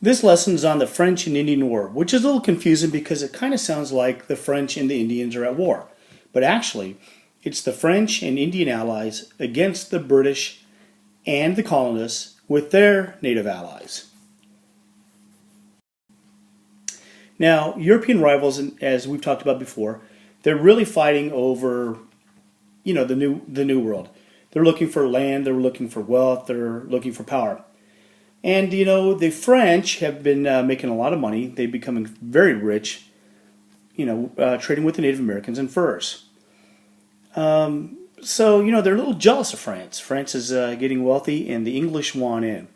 This lesson is on the French and Indian War, which is a little confusing because it kind of sounds like the French and the Indians are at war. But actually, it's the French and Indian allies against the British and the colonists with their native allies. Now, European rivals, as we've talked about before, they're really fighting over, the new world. They're looking for land, they're looking for wealth, they're looking for power. And, the French have been making a lot of money. They're becoming very rich, trading with the Native Americans in furs. So, they're a little jealous of France. France is getting wealthy and the English want in.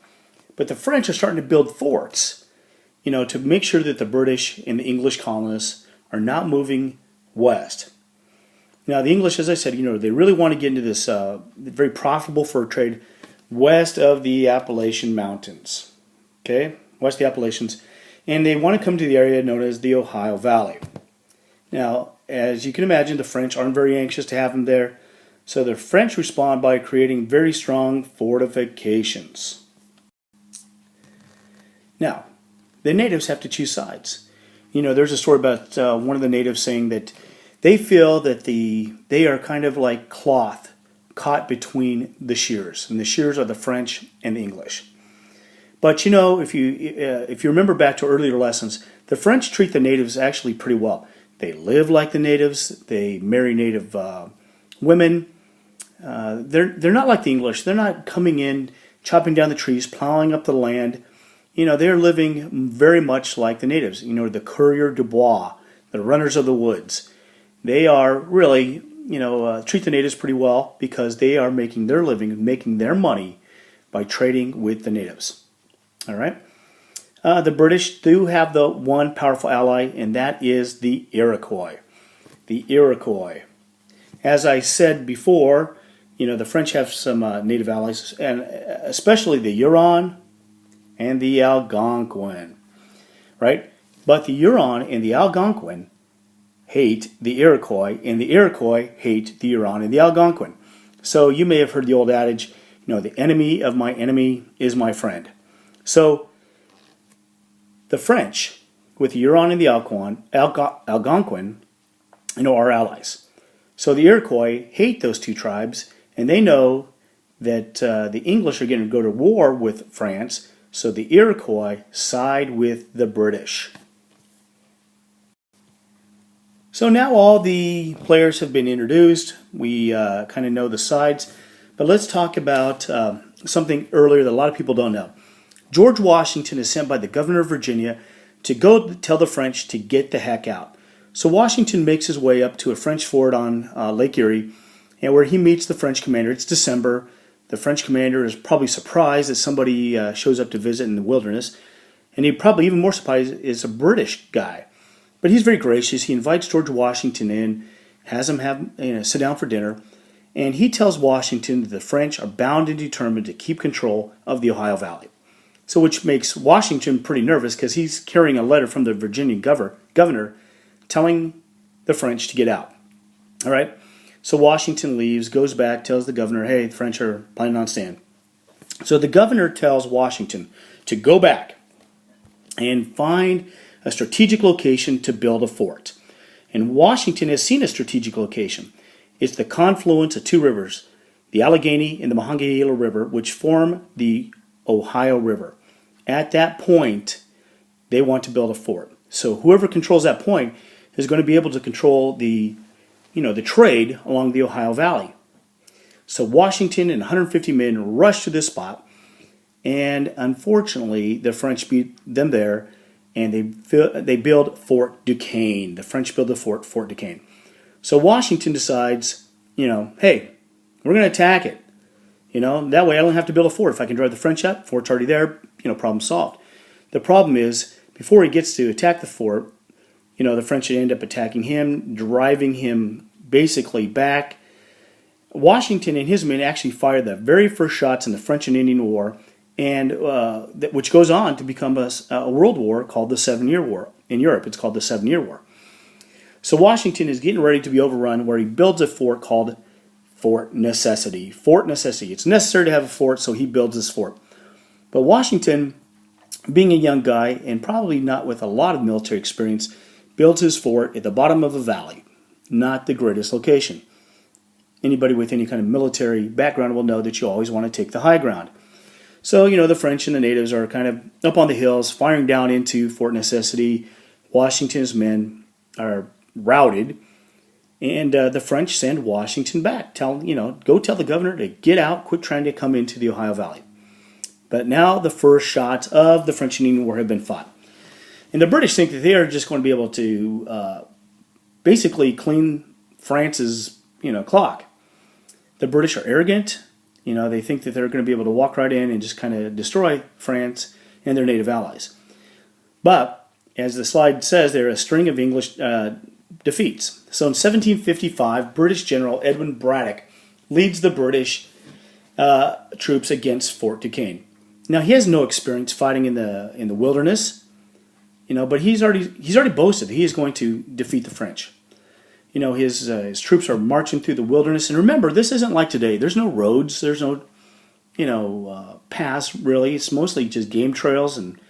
But the French are starting to build forts, to make sure that the British and the English colonists are not moving west. Now, the English, as I said, they really want to get into this very profitable fur trade west of the Appalachian Mountains. Okay, west of the Appalachians. And they want to come to the area known as the Ohio Valley. Now, as you can imagine, the French aren't very anxious to have them there. So the French respond by creating very strong fortifications. Now, the natives have to choose sides. There's a story about one of the natives saying that they feel that they are kind of like cloth caught between the shears, and the shears are the French and the English. But if you remember back to earlier lessons, the French treat the natives actually pretty well. They live like the natives. They marry native women. They're not like the English. They're not coming in, chopping down the trees, plowing up the land. They're living very much like the natives. The coureurs de bois, the runners of the woods. They are really, treat the natives pretty well because they are making their living, making their money by trading with the natives. All right. The British do have the one powerful ally, and that is the Iroquois. The Iroquois. As I said before, the French have some native allies, and especially the Huron and the Algonquin, right? But the Huron and the Algonquin hate the Iroquois, and the Iroquois hate the Huron and the Algonquin. So you may have heard the old adage, the enemy of my enemy is my friend. So the French, with the Huron and the Algonquin, are allies. So the Iroquois hate those two tribes, and they know that the English are going to go to war with France, so the Iroquois side with the British. So now all the players have been introduced. We kind of know the sides. But let's talk about something earlier that a lot of people don't know. George Washington is sent by the governor of Virginia to go tell the French to get the heck out. So Washington makes his way up to a French fort on Lake Erie, and where he meets the French commander. It's December. The French commander is probably surprised that somebody shows up to visit in the wilderness. And he probably even more surprised is a British guy. But he's very gracious. He invites George Washington in, has him sit down for dinner, and he tells Washington that the French are bound and determined to keep control of the Ohio Valley. So which makes Washington pretty nervous because he's carrying a letter from the Virginian governor telling the French to get out. All right? So Washington leaves, goes back, tells the governor, hey, the French are planning on staying. So the governor tells Washington to go back and find a strategic location to build a fort. And Washington has seen a strategic location. It's the confluence of two rivers, the Allegheny and the Monongahela River, which form the Ohio River. At that point, they want to build a fort. So whoever controls that point is going to be able to control the trade along the Ohio Valley. So Washington and 150 men rush to this spot, and unfortunately, the French beat them there, and they build Fort Duquesne. The French build the Fort Duquesne. So Washington decides, hey, we're going to attack it. That way I don't have to build a fort. If I can drive the French out, fort's already there, problem solved. The problem is, before he gets to attack the fort, the French end up attacking him, driving him basically back. Washington and his men actually fired the very first shots in the French and Indian War, and which goes on to become a world war called the 7-Year War. In Europe, it's called the 7-Year War. So Washington is getting ready to be overrun, where he builds a fort called Fort Necessity. Fort Necessity. It's necessary to have a fort, so he builds this fort. But Washington being a young guy and probably not with a lot of military experience, builds his fort at the bottom of a valley, not the greatest location. Anybody with any kind of military background will know that you always want to take the high ground. So, the French and the natives are kind of up on the hills, firing down into Fort Necessity. Washington's men are routed, and the French send Washington back. Go tell the governor to get out, quit trying to come into the Ohio Valley. But now the first shots of the French and Indian War have been fought. And the British think that they are just going to be able to basically clean France's, clock. The British are arrogant. They think that they're going to be able to walk right in and just kind of destroy France and their native allies. But, as the slide says, there are a string of English defeats. So in 1755, British General Edwin Braddock leads the British troops against Fort Duquesne. Now, he has no experience fighting in the wilderness, but he's already boasted that he is going to defeat the French. His troops are marching through the wilderness. And remember, this isn't like today. There's no roads. There's no, paths, really. It's mostly just game trails and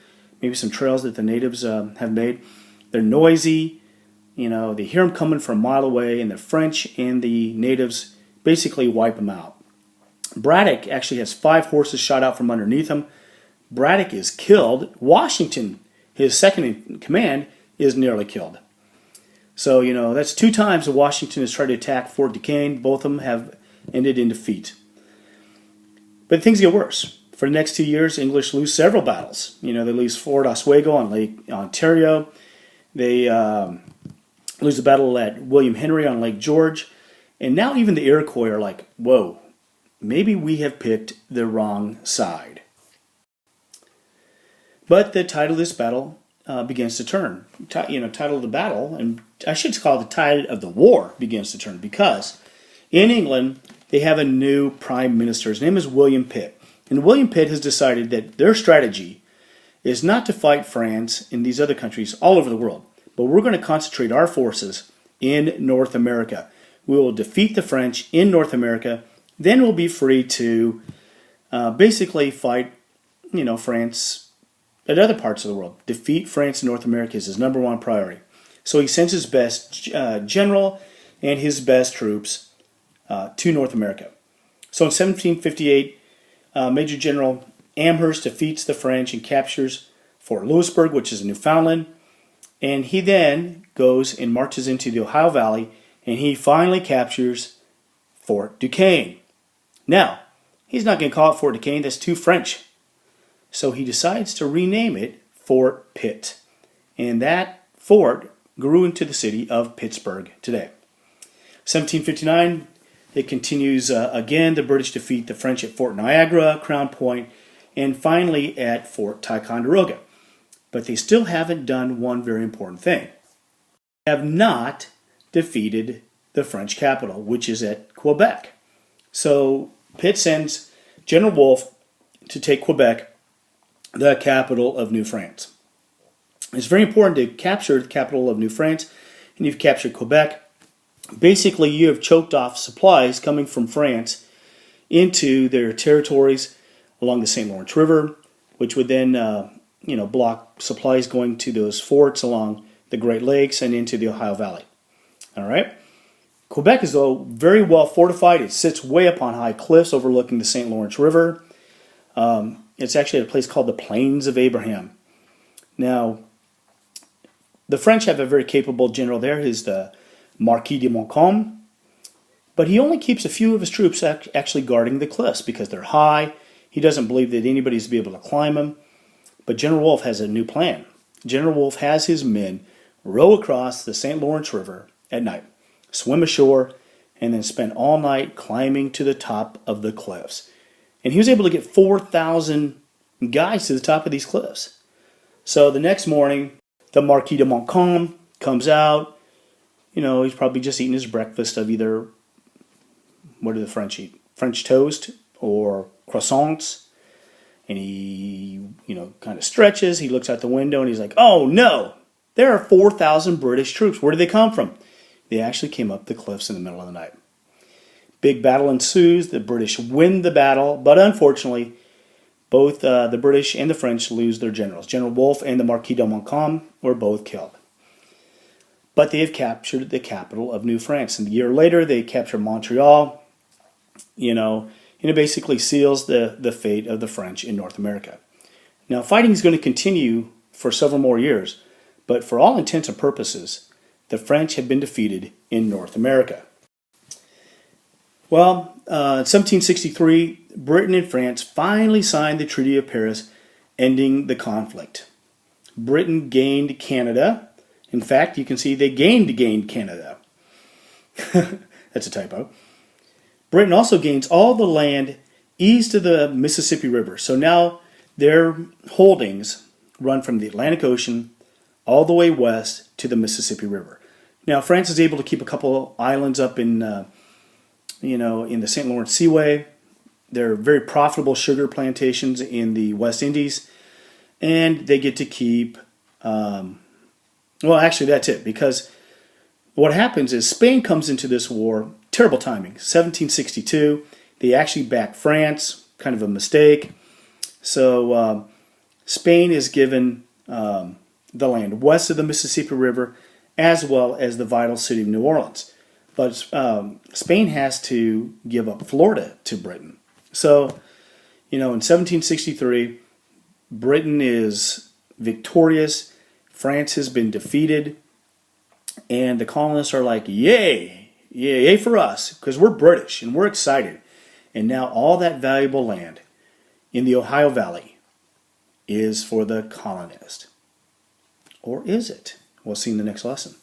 maybe some trails that the natives have made. They're noisy. They hear them coming from a mile away, and the French and the natives basically wipe them out. Braddock actually has 5 horses shot out from underneath him. Braddock is killed. Washington, his second in command, is nearly killed. So, that's 2 times that Washington has tried to attack Fort Duquesne. Both of them have ended in defeat. But things get worse. For the next 2 years, English lose several battles. They lose Fort Oswego on Lake Ontario. They lose the battle at William Henry on Lake George. And now even the Iroquois are like, whoa, maybe we have picked the wrong side. But the tide of this battle begins to turn. Title of the battle, and I should call it the tide of the war begins to turn, because in England they have a new prime minister. His name is William Pitt. And William Pitt has decided that their strategy is not to fight France and these other countries all over the world, but we're going to concentrate our forces in North America. We will defeat the French in North America, then we'll be free to basically fight, France at other parts of the world. Defeat France in North America is his number one priority. So he sends his best general and his best troops to North America. So in 1758, Major General Amherst defeats the French and captures Fort Louisburg, which is in Newfoundland. And he then goes and marches into the Ohio Valley, and he finally captures Fort Duquesne. Now, he's not going to call it Fort Duquesne, that's too French. So he decides to rename it Fort Pitt. And that fort grew into the city of Pittsburgh today. 1759, it continues again. The British defeat the French at Fort Niagara, Crown Point, and finally at Fort Ticonderoga. But they still haven't done one very important thing. They have not defeated the French capital, which is at Quebec. So Pitt sends General Wolfe to take Quebec, the capital of New France. It's very important to capture the capital of New France, and you've captured Quebec. Basically, you have choked off supplies coming from France into their territories along the St. Lawrence River, which would then block supplies going to those forts along the Great Lakes and into the Ohio Valley. All right. Quebec is, though, very well fortified. It sits way up on high cliffs overlooking the St. Lawrence River. It's actually at a place called the Plains of Abraham. Now, the French have a very capable general there. He's the Marquis de Montcalm. But he only keeps a few of his troops actually guarding the cliffs because they're high. He doesn't believe that anybody's to be able to climb them. But General Wolfe has a new plan. General Wolfe has his men row across the St. Lawrence River at night, swim ashore, and then spend all night climbing to the top of the cliffs. And he was able to get 4,000 guys to the top of these cliffs. So the next morning, the Marquis de Montcalm comes out. He's probably just eating his breakfast of either, what do the French eat? French toast or croissants. And he, kind of stretches. He looks out the window and he's like, oh no, there are 4,000 British troops. Where did they come from? They actually came up the cliffs in the middle of the night. Big battle ensues. The British win the battle, but unfortunately, Both the British and the French lose their generals. General Wolfe and the Marquis de Montcalm were both killed. But they have captured the capital of New France. And a year later, they capture Montreal, and it basically seals the fate of the French in North America. Now, fighting is going to continue for several more years, but for all intents and purposes, the French have been defeated in North America. Well, in 1763, Britain and France finally signed the Treaty of Paris, ending the conflict. Britain gained Canada. In fact, you can see they gained Canada. That's a typo. Britain also gains all the land east of the Mississippi River. So now their holdings run from the Atlantic Ocean all the way west to the Mississippi River. Now, France is able to keep a couple islands up in the St. Lawrence Seaway. They're very profitable sugar plantations in the West Indies, and they get to keep. Actually, that's it, because what happens is Spain comes into this war. Terrible timing. 1762, they actually back France. Kind of a mistake. So Spain is given the land west of the Mississippi River, as well as the vital city of New Orleans. But Spain has to give up Florida to Britain. So, in 1763, Britain is victorious. France has been defeated. And the colonists are like, yay, yay for us, because we're British and we're excited. And now all that valuable land in the Ohio Valley is for the colonist. Or is it? We'll see in the next lesson.